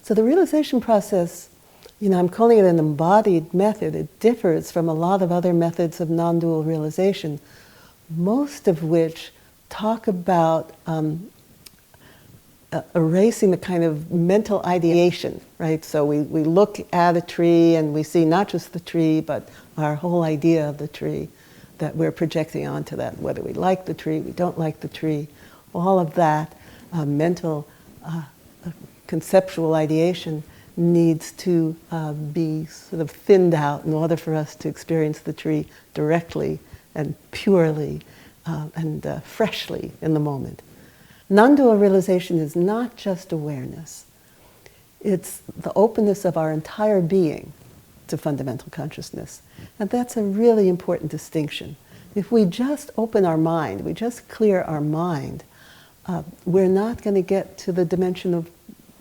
So the realization process, I'm calling it an embodied method. It differs from a lot of other methods of non-dual realization, most of which talk about erasing the kind of mental ideation, right? So we look at a tree and we see not just the tree, but our whole idea of the tree that we're projecting onto that, whether we like the tree, we don't like the tree, all of that mental conceptual ideation needs to be sort of thinned out in order for us to experience the tree directly and purely and freshly in the moment. Non-dual realization is not just awareness. It's the openness of our entire being to fundamental consciousness. And that's a really important distinction. If we just open our mind, we just clear our mind, we're not going to get to the dimension of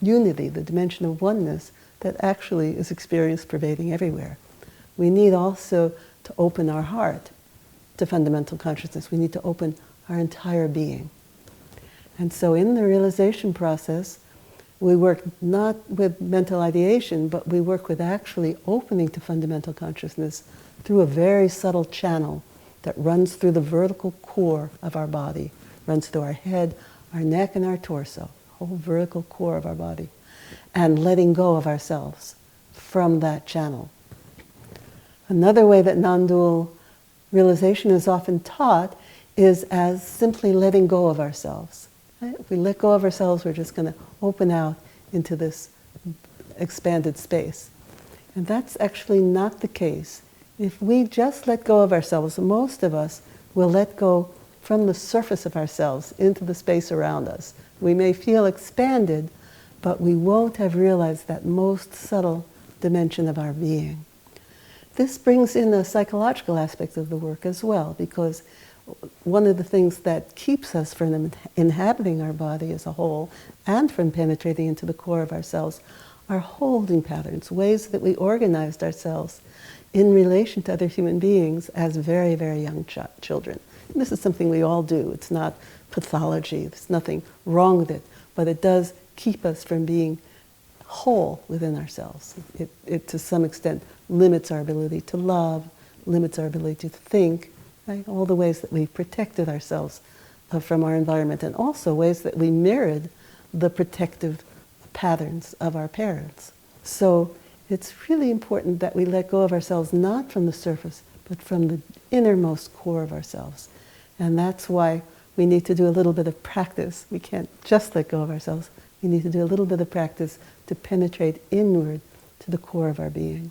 unity, the dimension of oneness that actually is experienced pervading everywhere. We need also to open our heart to fundamental consciousness. We need to open our entire being. And so in the realization process, we work not with mental ideation, but we work with actually opening to fundamental consciousness through a very subtle channel that runs through the vertical core of our body, runs through our head, our neck, and our torso, the whole vertical core of our body, and letting go of ourselves from that channel. Another way that non-dual realization is often taught is as simply letting go of ourselves. Right? If we let go of ourselves, we're just going to open out into this expanded space. And that's actually not the case. If we just let go of ourselves, most of us will let go from the surface of ourselves into the space around us. We may feel expanded, but we won't have realized that most subtle dimension of our being. This brings in a psychological aspect of the work as well, because one of the things that keeps us from inhabiting our body as a whole and from penetrating into the core of ourselves are holding patterns, ways that we organized ourselves in relation to other human beings as very, very young children. And this is something we all do. It's not pathology. There's nothing wrong with it. But it does keep us from being whole within ourselves. It to some extent limits our ability to love, limits our ability to think, right? All the ways that we've protected ourselves from our environment, and also ways that we mirrored the protective patterns of our parents. So it's really important that we let go of ourselves not from the surface, but from the innermost core of ourselves. And that's why we need to do a little bit of practice. We can't just let go of ourselves. We need to do a little bit of practice to penetrate inward to the core of our being.